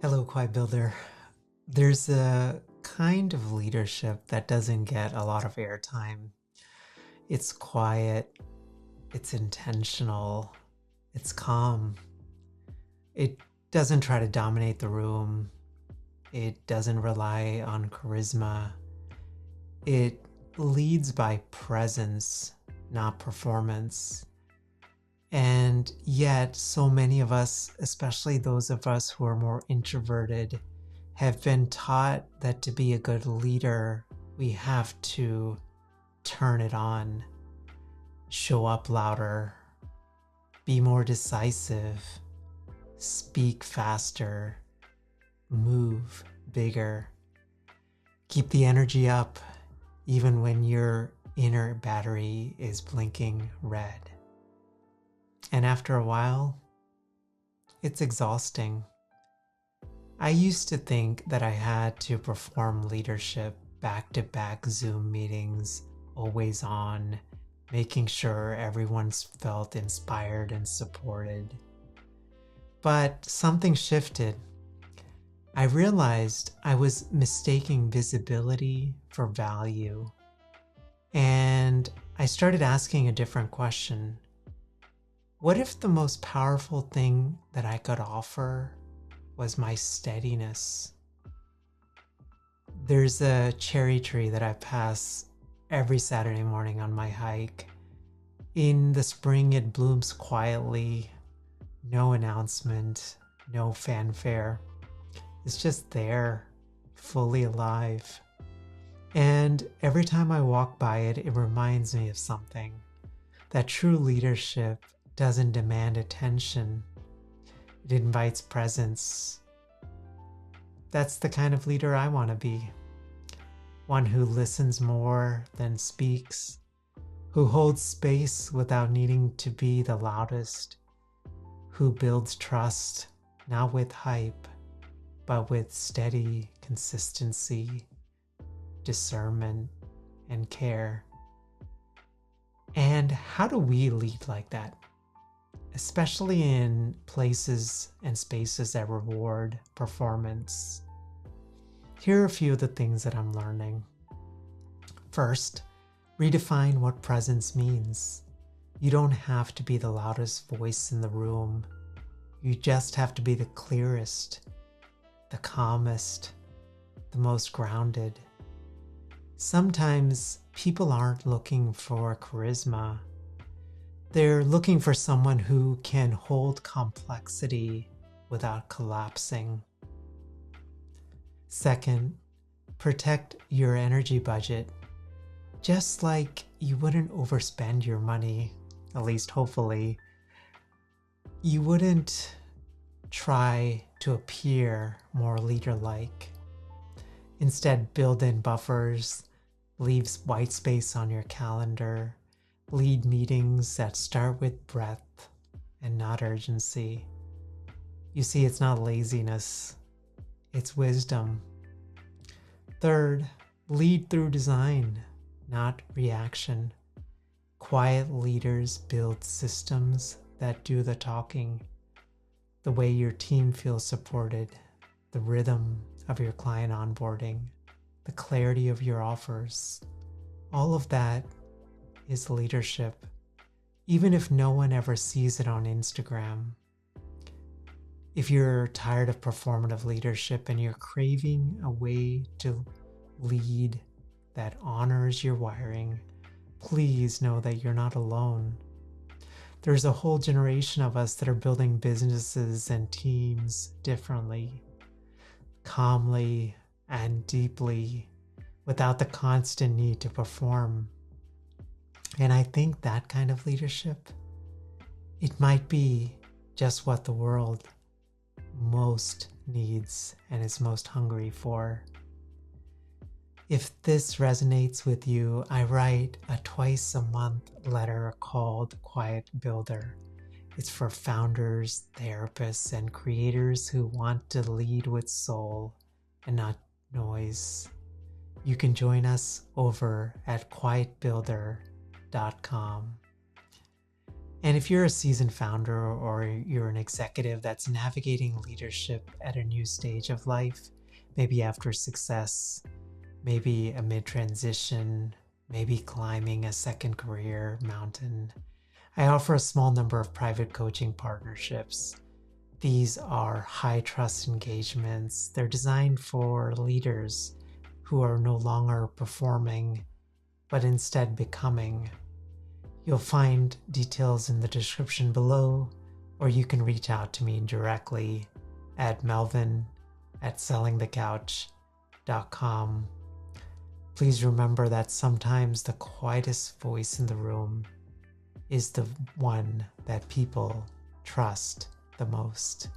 Hello, Quiet Builder. There's a kind of leadership that doesn't get a lot of airtime. It's quiet, it's intentional, it's calm. It doesn't try to dominate the room, it doesn't rely on charisma. It leads by presence, not performance. And yet, so many of us, especially those of us who are more introverted, have been taught that to be a good leader, we have to turn it on, show up louder, be more decisive, speak faster, move bigger, keep the energy up even when your inner battery is blinking red. And after a while, it's exhausting. I used to think that I had to perform leadership back-to-back Zoom meetings, always on, making sure everyone's felt inspired and supported. But something shifted. I realized I was mistaking visibility for value. And I started asking a different question. What if the most powerful thing that I could offer was my steadiness? There's a cherry tree that I pass every Saturday morning on my hike. In the spring, it blooms quietly, no announcement, no fanfare. It's just there, fully alive. And every time I walk by it, it reminds me of something. That true leadership doesn't demand attention. It invites presence. That's the kind of leader I want to be. One who listens more than speaks, who holds space without needing to be the loudest, who builds trust, not with hype, but with steady consistency, discernment, and care. And how do we lead like that? Especially in places and spaces that reward performance. Here are a few of the things that I'm learning. First, redefine what presence means. You don't have to be the loudest voice in the room. You just have to be the clearest, the calmest, the most grounded. Sometimes people aren't looking for charisma. They're looking for someone who can hold complexity without collapsing. Second, protect your energy budget. Just like you wouldn't overspend your money, at least hopefully, you wouldn't try to appear more leader-like. Instead, build in buffers, leave white space on your calendar, lead meetings that start with breath and not urgency. You see, it's not laziness, it's wisdom. Third, lead through design, not reaction. Quiet leaders build systems that do the talking. The way your team feels supported, the rhythm of your client onboarding, the clarity of your offers, all of that is leadership, even if no one ever sees it on Instagram. If you're tired of performative leadership and you're craving a way to lead that honors your wiring, please know that you're not alone. There's a whole generation of us that are building businesses and teams differently, calmly and deeply, without the constant need to perform. And I think that kind of leadership, it might be just what the world most needs and is most hungry for. If this resonates with you, I write a twice-a-month letter called Quiet Builder. It's for founders, therapists, and creators who want to lead with soul and not noise. You can join us over at quietbuilder.com. And if you're a seasoned founder or you're an executive that's navigating leadership at a new stage of life, maybe after success, maybe amid transition, maybe climbing a second career mountain, I offer a small number of private coaching partnerships. These are high trust engagements. They're designed for leaders who are no longer performing, but instead becoming. You'll find details in the description below, or you can reach out to me directly at melvin@sellingthecouch.com. Please remember that sometimes the quietest voice in the room is the one that people trust the most.